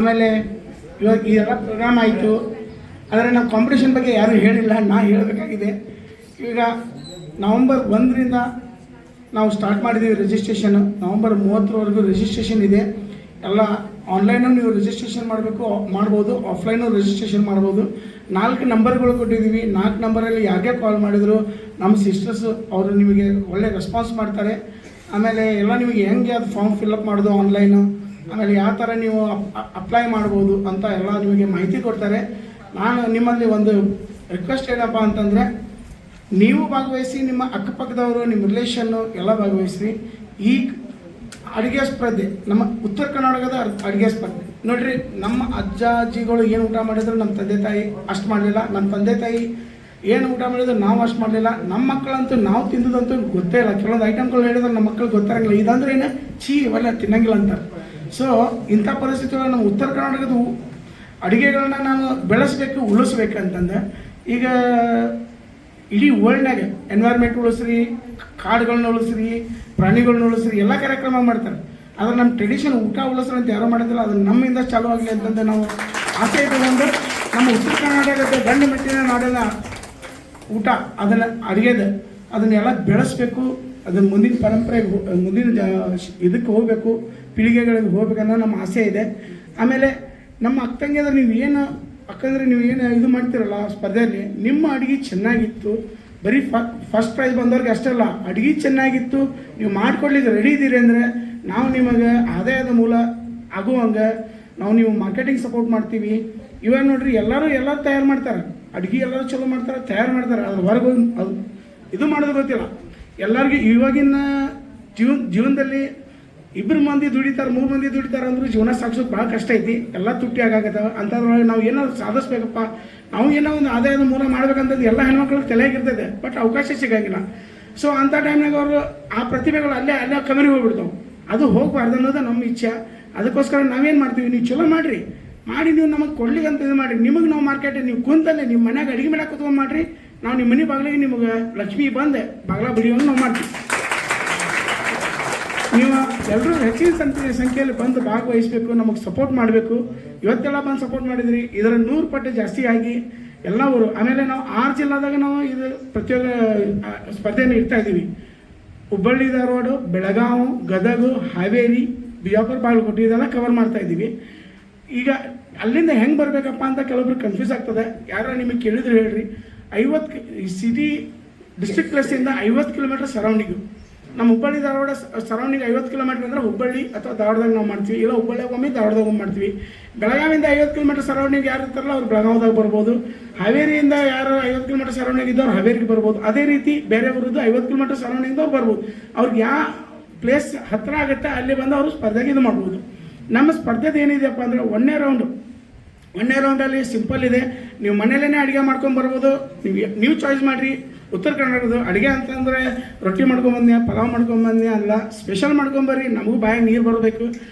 ಆಮೇಲೆ ಇವಾಗ ಇದೆಲ್ಲ ಪ್ರೋಗ್ರಾಮ್ ಆಯಿತು, ಆದರೆ ನಾವು ಕಾಂಪಿಟೇಷನ್ ಬಗ್ಗೆ ಯಾರೂ ಹೇಳಿಲ್ಲ, ನಾ ಹೇಳಬೇಕಾಗಿದೆ. ಈಗ ನವಂಬರ್ 1ರಿಂದ ನಾವು ಸ್ಟಾರ್ಟ್ ಮಾಡಿದ್ದೀವಿ ರಿಜಿಸ್ಟ್ರೇಷನ್. ನವಂಬರ್ 30ರವರೆಗೂ ರಿಜಿಸ್ಟ್ರೇಷನ್ ಇದೆ. ಎಲ್ಲ ಆನ್ಲೈನು ನೀವು ರಿಜಿಸ್ಟ್ರೇಷನ್ ಮಾಡ್ಬೋದು, ಆಫ್ಲೈನು ರಿಜಿಸ್ಟ್ರೇಷನ್ ಮಾಡ್ಬೋದು. 4 ನಂಬರ್ಗಳು ಕೊಟ್ಟಿದ್ದೀವಿ. 4 ನಂಬರಲ್ಲಿ ಯಾರಿಗೆ ಕಾಲ್ ಮಾಡಿದ್ರು ನಮ್ಮ ಸಿಸ್ಟರ್ಸು ಅವರು ನಿಮಗೆ ಒಳ್ಳೆ ರೆಸ್ಪಾನ್ಸ್ ಮಾಡ್ತಾರೆ. ಆಮೇಲೆ ಎಲ್ಲ ನಿಮಗೆ ಹೆಂಗೆ ಅದು ಫಾರ್ಮ್ ಫಿಲ್ಅಪ್ ಮಾಡೋದು ಆನ್ಲೈನು, ಆಮೇಲೆ ಯಾವ ಥರ ನೀವು ಅಪ್ಲೈ ಮಾಡ್ಬೋದು ಅಂತ ಎಲ್ಲ ನಿಮಗೆ ಮಾಹಿತಿ ಕೊಡ್ತಾರೆ. ನಾನು ನಿಮ್ಮಲ್ಲಿ ಒಂದು ರಿಕ್ವೆಸ್ಟ್ ಏನಪ್ಪ ಅಂತಂದರೆ, ನೀವು ಭಾಗವಹಿಸಿ, ನಿಮ್ಮ ಅಕ್ಕಪಕ್ಕದವರು, ನಿಮ್ಮ ರಿಲೇಷನ್ನು ಎಲ್ಲ ಭಾಗವಹಿಸಿ. ಈ ಅಡುಗೆ ಸ್ಪರ್ಧೆ ನಮ್ಮ ಉತ್ತರ ಕರ್ನಾಟಕದ ಅಡುಗೆ ಸ್ಪರ್ಧೆ ನೋಡಿರಿ. ನಮ್ಮ ಅಜ್ಜ ಅಜ್ಜಿಗಳು ಏನು ಊಟ ಮಾಡಿದ್ರು ನಮ್ಮ ತಂದೆ ತಾಯಿ ಅಷ್ಟು ಮಾಡಲಿಲ್ಲ, ನಮ್ಮ ತಂದೆ ತಾಯಿ ಏನು ಊಟ ಮಾಡಿದ್ರು ನಾವು ಅಷ್ಟು ಮಾಡಲಿಲ್ಲ. ನಮ್ಮ ಮಕ್ಕಳಂತೂ ನಾವು ತಿಂದದಂತೂ ಗೊತ್ತೇ ಇಲ್ಲ. ಕೆಲವೊಂದು ಐಟಮ್ಗಳು ಹೇಳಿದ್ರೆ ನಮ್ಮ ಮಕ್ಕಳು ಗೊತ್ತಾಗಂಗಿಲ್ಲ. ಇದಂದ್ರೆ ಏನು ಛೀ ಇವೆಲ್ಲ ತಿನ್ನಂಗಿಲ್ಲ ಅಂತಾರೆ. ಸೊ ಇಂಥ ಪರಿಸ್ಥಿತಿಗಳು ನಮ್ಮ ಉತ್ತರ ಕರ್ನಾಟಕದ ಅಡುಗೆಗಳನ್ನ ನಾನು ಬೆಳೆಸಬೇಕು, ಉಳಿಸ್ಬೇಕಂತಂದ್ರೆ ಈಗ ಇಡೀ ವರ್ಲ್ಡ್ನಾಗೆ ಎನ್ವೈರ್ಮೆಂಟ್ ಉಳಿಸ್ರಿ, ಕಾಡುಗಳನ್ನ ಉಳಿಸ್ರಿ, ಪ್ರಾಣಿಗಳನ್ನ ಉಳಿಸ್ರಿ, ಎಲ್ಲ ಕಾರ್ಯಕ್ರಮ ಮಾಡ್ತಾರೆ. ಆದರೆ ನಮ್ಮ ಟ್ರೆಡಿಷನ್ ಊಟ ಉಳಿಸ್ರಿ ಅಂತ ಯಾರೋ ಮಾಡೋದಿಲ್ಲ. ಅದು ನಮ್ಮಿಂದ ಚಾಲೂ ಆಗಲಿ ಅಂತಂದು ನಾವು ಆಸೆ ಇಟ್ಕೊಂಡು ನಮ್ಮ ಉತ್ತರ ಕರ್ನಾಟಕದ ಗಂಡು ಮೆಟ್ಟಿನ ನಾಡಿನ ಊಟ ಅದನ್ನು ಅಡುಗೆದ ಅದನ್ನೆಲ್ಲ ಬೆಳೆಸಬೇಕು. ಅದನ್ನು ಮುಂದಿನ ಪರಂಪರೆಗೆ ಮುಂದಿನ ಇದಕ್ಕೆ ಹೋಗಬೇಕು, ಪೀಳಿಗೆಗಳಿಗೆ ಹೋಗ್ಬೇಕನ್ನೋ ನಮ್ಮ ಆಸೆ ಇದೆ. ಆಮೇಲೆ ನಮ್ಮ ಅಕ್ಕಂಗೆ ನೀವು ಏನು ಅಕ್ಕಂದ್ರೆ ನೀವು ಏನು ಇದು ಮಾಡ್ತೀರಲ್ಲ ಸ್ಪರ್ಧೆಯಲ್ಲಿ, ನಿಮ್ಮ ಅಡುಗೆ ಚೆನ್ನಾಗಿತ್ತು, ಬರೀ ಫಸ್ಟ್ ಪ್ರೈಸ್ ಬಂದವ್ರಿಗೆ ಅಷ್ಟೇ ಅಲ್ಲ, ಅಡುಗೆ ಚೆನ್ನಾಗಿತ್ತು, ನೀವು ಮಾಡ್ಕೊಡ್ಲಿಕ್ಕೆ ರೆಡಿ ಇದ್ದೀರಿ ಅಂದರೆ ನಾವು ನಿಮಗೆ ಆದಾಯದ ಮೂಲ ಆಗುವಂಗೆ ನೀವು ಮಾರ್ಕೆಟಿಂಗ್ ಸಪೋರ್ಟ್ ಮಾಡ್ತೀವಿ. ಇವಾಗ ನೋಡ್ರಿ ಎಲ್ಲರೂ ತಯಾರು ಮಾಡ್ತಾರೆ, ಅಡುಗೆ ಎಲ್ಲರೂ ಚಲೋ ಮಾಡ್ತಾರೆ, ತಯಾರು ಮಾಡ್ತಾರೆ. ಅದ್ರ ಹೊರಗೆ ಅದು ಇದು ಮಾಡೋದು ಗೊತ್ತಿಲ್ಲ ಎಲ್ಲರಿಗೂ. ಇವಾಗಿನ ಜೀವನದಲ್ಲಿ 2 ಮಂದಿ ದುಡಿತಾರೆ, 3 ಮಂದಿ ದುಡಿತಾರೆ ಅಂದ್ರೂ ಜೀವನ ಸಾಗಿಸೋದು ಭಾಳ ಕಷ್ಟ ಐತಿ. ಎಲ್ಲ ತುಟ್ಟಿ ಆಗಾಗತ್ತವೆ. ಅಂಥದ್ರೊಳಗೆ ನಾವು ಏನಾದ್ರು ಸಾಧಿಸ್ಬೇಕಪ್ಪ, ನಾವು ಏನೋ ಒಂದು ಆದಾಯದ ಮೂಲ ಮಾಡ್ಬೇಕಂತದ್ದು ಎಲ್ಲ ಹೆಣ್ಮಕ್ಳಿಗೆ ತಲೆಯಾಗಿರ್ತದೆ, ಬಟ್ ಅವಕಾಶ ಸಿಗಂಗಿಲ್ಲ. ಸೊ ಅಂಥ ಟೈಮ್ನಾಗ ಅವರು ಆ ಪ್ರತಿಭೆಗಳು ಅಲ್ಲೇ ಕಮ್ಮಿ ಹೋಗ್ಬಿಡ್ತಾವೆ. ಅದು ಹೋಗಬಾರ್ದು ಅನ್ನೋದು ನಮ್ಮ ಇಚ್ಛೆ. ಅದಕ್ಕೋಸ್ಕರ ನಾವೇನು ಮಾಡ್ತೀವಿ, ನೀವು ಚಲೋ ಮಾಡಿರಿ, ನೀವು ನಮಗೆ ಕೊಡ್ಲಿಕ್ಕೆ ಅಂತ ಇದು ಮಾಡಿರಿ. ನಿಮಗೆ ನಾವು ಮಾರ್ಕೆಟ್ ನೀವು ಕುಂತಲ್ಲೇ ನಿಮ್ಮ ಮನ್ಯಾಗ ಅಡುಗೆ ಮಾಡಕ್ಕೆ ಕುತ್ಕೊಂಡು ಮಾಡಿರಿ, ನಾವು ನಿಮ್ಮ ಮನೆ ಬಾಗಿಲಿಗೆ ನಿಮಗೆ ಲಕ್ಷ್ಮಿ ಬಂದೆ ಬಾಗಿಲ ಬಿಡಿಯೋಂಗೆ ನಾವು ಮಾಡ್ತೀವಿ. ನೀವು ಎಲ್ಲರೂ ಹೆಚ್ಚಿನ ಸಂಖ್ಯೆಯಲ್ಲಿ ಬಂದು ಭಾಗವಹಿಸಬೇಕು, ನಮಗೆ ಸಪೋರ್ಟ್ ಮಾಡಬೇಕು. ಇವತ್ತೆಲ್ಲ ಬಂದು ಸಪೋರ್ಟ್ ಮಾಡಿದ್ರಿ, ಇದರ 100 ಪಟ್ಟು ಜಾಸ್ತಿ ಆಗಿ ಎಲ್ಲ ಊರು. ಆಮೇಲೆ ನಾವು 6 ಜಿಲ್ಲಾದಾಗ ನಾವು ಇದು ಪ್ರತಿಯೊಂದು ಸ್ಪರ್ಧೆಯನ್ನು ಇಡ್ತಾ ಇದ್ದೀವಿ. ಹುಬ್ಬಳ್ಳಿ, ಧಾರವಾಡ, ಬೆಳಗಾವಿ, ಗದಗ, ಹಾವೇರಿ, ಬಿಜಾಪುರ, ಬಾಗಲಕೋಟೆ ಇದೆಲ್ಲ ಕವರ್ ಮಾಡ್ತಾ ಇದ್ದೀವಿ. ಈಗ ಅಲ್ಲಿಂದ ಹೆಂಗೆ ಬರಬೇಕಪ್ಪ ಅಂತ ಕೆಲವೊಬ್ರು ಕನ್ಫ್ಯೂಸ್ ಆಗ್ತದೆ. ಯಾರೋ ನಿಮಗೆ ಕೇಳಿದ್ರು ಹೇಳ್ರಿ. 50 ಸಿಟಿ ಡಿಸ್ಟ್ರಿಕ್ಟ್ ಪ್ಲೇಸಿಂದ 50 ಕಿಲೋಮೀಟರ್ ಸರೌಂಡಿಂಗು. ನಮ್ಮ ಹುಬ್ಬಳ್ಳಿ ಧಾರವಾಡ ಸರೌಂಡಿಂಗ್ 50 ಕಿಲೋಮೀಟರ್ ಅಂದರೆ ಹುಬ್ಬಳ್ಳಿ ಅಥವಾ ಧಾರವಾಡದಾಗ ನಾವು ಮಾಡ್ತೀವಿ, ಇಲ್ಲ ಹುಬ್ಬಳ್ಳಿಯಾಗ ಒಮ್ಮೆ ಧಾರವಾಡದಾಗ ಒಮ್ಮೆ ಮಾಡ್ತೀವಿ. ಬೆಳಗಾವಿಯಿಂದ 50 ಕಿಲೋಮೀಟರ್ ಸರೌಂಡಿಂಗ್ ಯಾರು ಇರ್ತಾರಲ್ಲ ಅವ್ರು ಬೆಳಗಾವಿದಾಗ ಬರ್ಬೋದು. ಹಾವೇರಿಯಿಂದ ಯಾರು 50 ಕಿಲೋಮೀಟರ್ ಸರೌಂಡಿಂಗ್ ಇದ್ದವ್ರು ಹಾವೇರಿಗೆ ಬರ್ಬೋದು. ಅದೇ ರೀತಿ ಬೇರೆಯವ್ರದ್ದು 50 ಕಿಲೋಮೀಟರ್ ಸರೌಂಡಿಂಗ್ದವ್ರು ಬರ್ಬೋದು. ಅವ್ರಿಗೆ ಯಾವ ಪ್ಲೇಸ್ ಹತ್ತಿರ ಆಗುತ್ತೆ ಅಲ್ಲಿ ಬಂದು ಅವರು ಸ್ಪರ್ಧೆಗೆ ಇದು ಮಾಡ್ಬೋದು. ನಮ್ಮ ಸ್ಪರ್ಧೆದು ಏನಿದೆಯಪ್ಪ ಅಂದರೆ 1ನೇ ರೌಂಡಲ್ಲಿ ಸಿಂಪಲ್ ಇದೆ. ನೀವು ಮನೆಯಲ್ಲೇ ಅಡುಗೆ ಮಾಡ್ಕೊಂಬರ್ಬೋದು. ನೀವು ಚಾಯ್ಸ್ ಮಾಡಿರಿ. ಉತ್ತರ ಕರ್ನಾಟಕದ ಅಡುಗೆ ಅಂತಂದರೆ ರೊಟ್ಟಿ ಮಾಡ್ಕೊಂಬಂದ್ಯ, ಪಲಾವ್ ಮಾಡ್ಕೊಂಬಂದ್ಯ ಅಲ್ಲ, ಸ್ಪೆಷಲ್ ಮಾಡ್ಕೊಂಬರ್ರಿ. ನಮಗೂ ಬಾಯಿಗೆ ನೀರು ಬರಬೇಕು.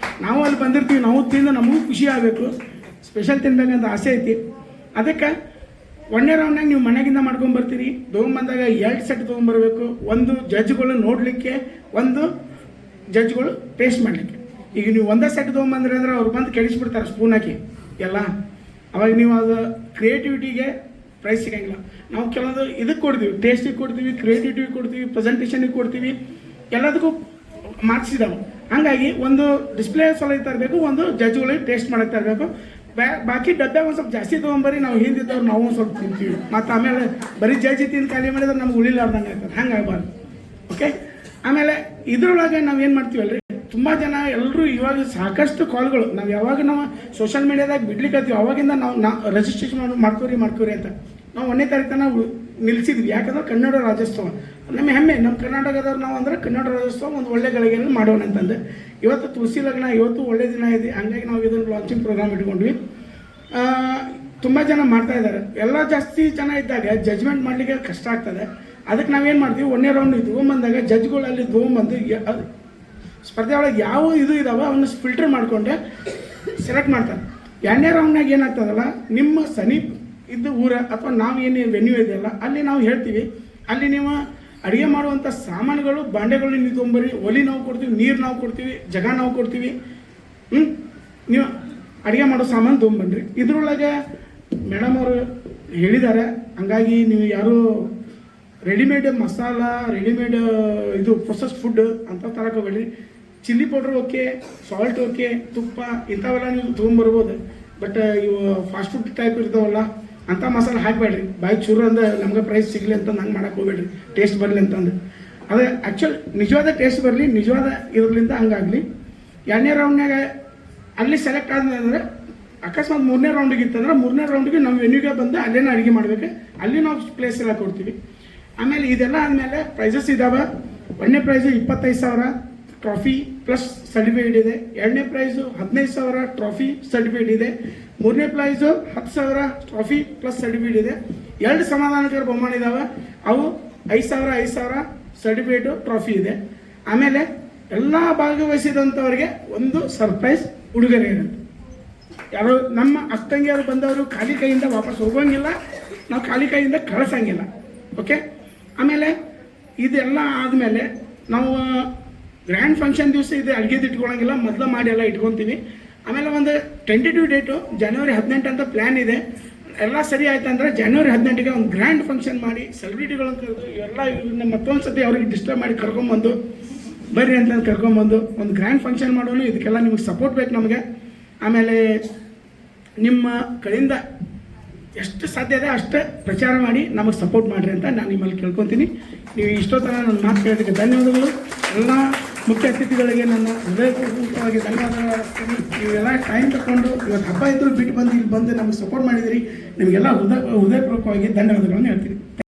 ನಾವು ಅಲ್ಲಿ ಬಂದಿರ್ತೀವಿ, ನಾವು ತಿಂದು ನಮಗೂ ಖುಷಿ ಆಗಬೇಕು, ಸ್ಪೆಷಲ್ ತಿನ್ಬೇಕಂತ ಆಸೆ ಐತಿ. ಅದಕ್ಕೆ 1ನೇ ರೌಂಡ್ನಾಗ ನೀವು ಮನೆಗಿಂದ ಮಾಡ್ಕೊಂಬರ್ತೀರಿ. ತೊಗೊಂಬಂದಾಗ 2 ಸೆಟ್ ತೊಗೊಂಬರ್ಬೇಕು. ಒಂದು ಜಡ್ಜ್ಗಳು ನೋಡಲಿಕ್ಕೆ, ಒಂದು ಜಡ್ಜ್ಗಳು ಟೇಸ್ಟ್ ಮಾಡಲಿಕ್ಕೆ. ಈಗ ನೀವು ಒಂದೇ ಸೆಟ್ ತೊಗೊಂಬಂದ್ರಿ ಅಂದರೆ ಅವ್ರು ಬಂದು ಕೆಡಿಸ್ಬಿಡ್ತಾರೆ ಸ್ಪೂನ್ ಹಾಕಿ ಎಲ್ಲ. ಅವಾಗ ನೀವು ಅದು ಕ್ರಿಯೇಟಿವಿಟಿಗೆ ಪ್ರೈಸ್ ಸಿಗೋಂಗಿಲ್ಲ. ನಾವು ಕೆಲವೊಂದು ಇದಕ್ಕೆ ಕೊಡ್ತೀವಿ, ಟೇಸ್ಟಿಗೆ ಕೊಡ್ತೀವಿ, ಕ್ರಿಯೇಟಿವಿಟಿಗೆ ಕೊಡ್ತೀವಿ, ಪ್ರೆಸೆಂಟೇಷನಿಗೆ ಕೊಡ್ತೀವಿ, ಎಲ್ಲದಕ್ಕೂ ಮಾರ್ಕ್ಸ್ ಇದಾವೆ. ಹಾಗಾಗಿ ಒಂದು ಡಿಸ್ಪ್ಲೇ ಸಲ ತರಬೇಕು, ಒಂದು ಜಡ್ಜ್ಗಳಿಗೆ ಟೇಸ್ಟ್ ಮಾಡಕ್ಕೆ ತರಬೇಕು. ಬಾಕಿ ಡಬ್ಬೆ ಒಂದು ಸ್ವಲ್ಪ ಜಾಸ್ತಿ ತೊಗೊಂಬರಿ. ನಾವು ಹಿಂದಿದ್ದವ್ರು ನಾವು ಒಂದು ಸ್ವಲ್ಪ ತಿಂತೀವಿ. ಮತ್ತು ಆಮೇಲೆ ಬರೀ ಜಡ್ಜಿ ತಿಂದು ಖಾಲಿ ಮಾಡಿದ್ರೆ ನಮ್ಗೆ ಉಳಿಲಾರ್ದಂಗೆ ಆಗ್ತದೆ. ಹಂಗೆ ಆಗಬಾರ್ದು. ಓಕೆ. ಆಮೇಲೆ ಇದರೊಳಗೆ ನಾವೇನು ಮಾಡ್ತೀವಲ್ರಿ, ತುಂಬ ಜನ ಎಲ್ಲರೂ ಇವಾಗ ಸಾಕಷ್ಟು ಕಾಲ್ಗಳು ನಾವು ಯಾವಾಗ ನಾವು ಸೋಷಿಯಲ್ ಮೀಡಿಯಾದಾಗ ಬಿಡ್ಲಿಕ್ಕೆ ಅವಾಗಿಂದ ನಾವು ರಿಜಿಸ್ಟ್ರೇಷನ್ ಮಾಡ್ಕೋರಿ ಅಂತ ನಾವು 1ನೇ ತಾರೀಕು ನಾವು ನಿಲ್ಲಿಸಿದ್ವಿ. ಯಾಕಂದ್ರೆ ಕನ್ನಡ ರಾಜ್ಯೋತ್ಸವ ನಮ್ಮ ಹೆಮ್ಮೆ. ನಮ್ಮ ಕರ್ನಾಟಕದವ್ರು ನಾವು ಅಂದರೆ ಕನ್ನಡ ರಾಜ್ಯೋತ್ಸವ ಒಂದು ಒಳ್ಳೆ ಗಳಿಗೆಯಲ್ಲಿ ಮಾಡೋಣ ಅಂತಂದು. ಇವತ್ತು ತುಳಸಿ ಲಗ್ನ, ಇವತ್ತು ಒಳ್ಳೆ ದಿನ ಇದೆ. ಹಂಗಾಗಿ ನಾವು ಇದನ್ನು ಲಾಂಚಿಂಗ್ ಪ್ರೋಗ್ರಾಮ್ ಇಟ್ಕೊಂಡ್ವಿ. ತುಂಬ ಜನ ಮಾಡ್ತಾಯಿದ್ದಾರೆ. ಎಲ್ಲ ಜಾಸ್ತಿ ಜನ ಇದ್ದಾಗ ಜಜ್ಮೆಂಟ್ ಮಾಡಲಿಕ್ಕೆ ಕಷ್ಟ ಆಗ್ತದೆ. ಅದಕ್ಕೆ ನಾವೇನು ಮಾಡ್ತೀವಿ, 1ನೇ ರೌಂಡ್ ತೊಗೊಂಬಂದಾಗ ಜಡ್ಜ್ಗಳು ಅಲ್ಲಿ ತೊಗೊಂಬಂದು ಸ್ಪರ್ಧೆ ಒಳಗೆ ಯಾವ ಇದು ಇದಾವೆ ಅವನ್ನ ಫಿಲ್ಟರ್ ಮಾಡಿಕೊಂಡೆ ಸೆಲೆಕ್ಟ್ ಮಾಡ್ತಾರೆ. 2ನೇ ರೌಂಡ್ನಾಗ ಏನಾಗ್ತದಲ್ಲ, ನಿಮ್ಮ ಸಮೀಪ ಇದ್ದು ಊರ ಅಥವಾ ನಾವು ಏನು ವೆನ್ಯೂ ಇದೆಯಲ್ಲ ಅಲ್ಲಿ ನಾವು ಹೇಳ್ತೀವಿ, ಅಲ್ಲಿ ನೀವು ಅಡುಗೆ ಮಾಡುವಂಥ ಸಾಮಾನುಗಳು, ಬಾಂಡೆಗಳು ನೀವು ತೊಗೊಂಬರಿ. ಒಲಿ ನಾವು ಕೊಡ್ತೀವಿ, ನೀರು ನಾವು ಕೊಡ್ತೀವಿ, ಜಗ ನಾವು ಕೊಡ್ತೀವಿ. ನೀವು ಅಡುಗೆ ಮಾಡೋ ಸಾಮಾನು ತೊಗೊಂಬನ್ರಿ. ಇದ್ರೊಳಗೆ ಮೇಡಮ್ ಅವರು ಹೇಳಿದ್ದಾರೆ, ಹಂಗಾಗಿ ನೀವು ಯಾರು ರೆಡಿಮೇಡ್ ಮಸಾಲ, ರೆಡಿಮೇಡ್ ಇದು ಪ್ರೊಸೆಸ್ಡ್ ಫುಡ್ ಅಂತ ತರಕ್ಕೆ ಹೋಗಬೇಡ್ರಿ. Chilli powder okay, salt okay, ತುಪ್ಪ ಇಂಥವೆಲ್ಲ ನೀವು ತೊಗೊಂಬರ್ಬೋದು. ಬಟ್ ಇವು ಫಾಸ್ಟ್ ಫುಡ್ ಟೈಪ್ ಇರ್ತಾವಲ್ಲ ಅಂಥ ಮಸಾಲೆ ಹಾಕಬೇಡ್ರಿ. ಬಾಯಿ ಚೂರು ಅಂದ್ರೆ ನಮ್ಗೆ ಪ್ರೈಸ್ ಸಿಗಲಿ ಅಂತ ನಂಗೆ ಮಾಡಕ್ಕೆ ಹೋಗ್ಬೇಡ್ರಿ, ಟೇಸ್ಟ್ ಬರಲಿ ಅಂತಂದು. ಅದೇ ಆ್ಯಕ್ಚುಲ್ ನಿಜವಾದ ಟೇಸ್ಟ್ ಬರಲಿ, ನಿಜವಾದ ಇದ್ರಲಿಂದ ಹಂಗಾಗಲಿ. 2ನೇ ರೌಂಡ್ನಾಗ ಅಲ್ಲಿ ಸೆಲೆಕ್ಟ್ ಆದ್ಮೇಲೆ ಅಂದರೆ ಅಕಸ್ಮಾತ್ 3ನೇ ರೌಂಡಿಗೆ ಇತ್ತಂದ್ರೆ 3ನೇ ರೌಂಡಿಗೆ ನಮ್ಮ ವೆನ್ಯೂಗೆ ಬಂದು ಅಲ್ಲೇನೋ ಅಡುಗೆ ಮಾಡಬೇಕು, ಅಲ್ಲಿ ನಾವು ಪ್ಲೇಸ್ ಎಲ್ಲ ಕೊಡ್ತೀವಿ. ಆಮೇಲೆ ಇದೆಲ್ಲ ಆದಮೇಲೆ ಪ್ರೈಸಸ್ ಇದ್ದಾವೆ. 1ನೇ ಪ್ರೈಸು 25,000 ಟ್ರಾಫಿ ಪ್ಲಸ್ ಸರ್ಟಿಫಿಕೇಟ್ ಇದೆ. 2ನೇ ಪ್ರೈಸು 15,000 ಟ್ರಾಫಿ ಸರ್ಟಿಫಿಕೇಟ್ ಇದೆ. 3ನೇ ಪ್ರೈಸು 10,000 ಟ್ರಾಫಿ ಪ್ಲಸ್ ಸರ್ಟಿಫಿಕೇಟ್ ಇದೆ. 2 ಸಮಾಧಾನಕರ ಬಹುಮಾನ ಇದ್ದಾವೆ, ಅವು 5,000 ಸರ್ಟಿಫಿಕೇಟು ಟ್ರಾಫಿ ಇದೆ. ಆಮೇಲೆ ಎಲ್ಲ ಭಾಗವಹಿಸಿದಂಥವ್ರಿಗೆ ಒಂದು ಸರ್ಪ್ರೈಸ್ ಉಡುಗೊರೆ ಇರುತ್ತೆ. ಯಾರೋ ನಮ್ಮ ಅಕ್ಕಂಗಿಯರು ಬಂದವರು ಖಾಲಿ ಕೈಯಿಂದ ವಾಪಸ್ ಹೋಗೋಂಗಿಲ್ಲ, ನಾವು ಖಾಲಿ ಕೈಯಿಂದ ಕಳಿಸಂಗಿಲ್ಲ. ಓಕೆ. ಆಮೇಲೆ ಇದೆಲ್ಲ ಆದಮೇಲೆ ನಾವು ಗ್ರ್ಯಾಂಡ್ ಫಂಕ್ಷನ್ ದಿವಸ ಇದು ಅಡುಗೆದು ಇಟ್ಕೊಳಂಗಿಲ್ಲ, ಮೊದಲು ಮಾಡಿ ಎಲ್ಲ ಇಟ್ಕೊತೀವಿ. ಆಮೇಲೆ ಒಂದು ಟೆಂಟೇಟಿವ್ ಡೇಟು ಜನವರಿ 18 ಅಂತ ಪ್ಲ್ಯಾನ್ ಇದೆ. ಎಲ್ಲ ಸರಿ ಆಯ್ತು ಅಂದರೆ ಜನವರಿ 18ಗೆ ಒಂದು ಗ್ರ್ಯಾಂಡ್ ಫಂಕ್ಷನ್ ಮಾಡಿ ಸೆಲೆಬ್ರಿಟಿಗಳನ್ನು ಕರೆದು ಇವೆಲ್ಲ ಇವ್ರನ್ನ ಮತ್ತೊಂದು ಸತಿ ಅವ್ರಿಗೆ ಡಿಸ್ಟರ್ಬ್ ಮಾಡಿ ಕರ್ಕೊಂಬಂದು ಬರ್ರಿ ಅಂತಂದು ಕರ್ಕೊಂಬಂದು ಒಂದು ಗ್ರ್ಯಾಂಡ್ ಫಂಕ್ಷನ್ ಮಾಡೋನು. ಇದಕ್ಕೆಲ್ಲ ನಿಮಗೆ ಸಪೋರ್ಟ್ ಬೇಕು ನಮಗೆ. ಆಮೇಲೆ ನಿಮ್ಮ ಕಡೆಯಿಂದ ಎಷ್ಟು ಸಾಧ್ಯ ಇದೆ ಅಷ್ಟೇ ಪ್ರಚಾರ ಮಾಡಿ ನಮಗೆ ಸಪೋರ್ಟ್ ಮಾಡಿರಿ ಅಂತ ನಾನು ನಿಮ್ಮಲ್ಲಿ ಕೇಳ್ಕೊತೀನಿ. ನೀವು ಇಷ್ಟೊತ್ತರ ನನ್ನ ಮಾತು ಕೇಳೋದಕ್ಕೆ ಧನ್ಯವಾದಗಳು. ಎಲ್ಲ ಮುಖ್ಯ ಅತಿಥಿಗಳಿಗೆ ನನ್ನ ಹೃದಯಪೂರ್ವಕವಾಗಿ ಧನ್ಯವಾದಗಳು ಅರ್ಪಿಸ್ತೀನಿ. ನೀವೆಲ್ಲ ಟೈಮ್ ತಗೊಂಡು ಇವತ್ತು ಹಬ್ಬ ಇದ್ದರೂ ಬಿಟ್ಟು ಬಂದು ಇಲ್ಲಿ ಬಂದು ನಮಗೆ ಸಪೋರ್ಟ್ ಮಾಡಿದಿರಿ. ನಿಮಗೆಲ್ಲ ಹೃದಯಪೂರ್ವಕವಾಗಿ ಧನ್ಯವಾದಗಳನ್ನು ಹೇಳ್ತೀನಿ.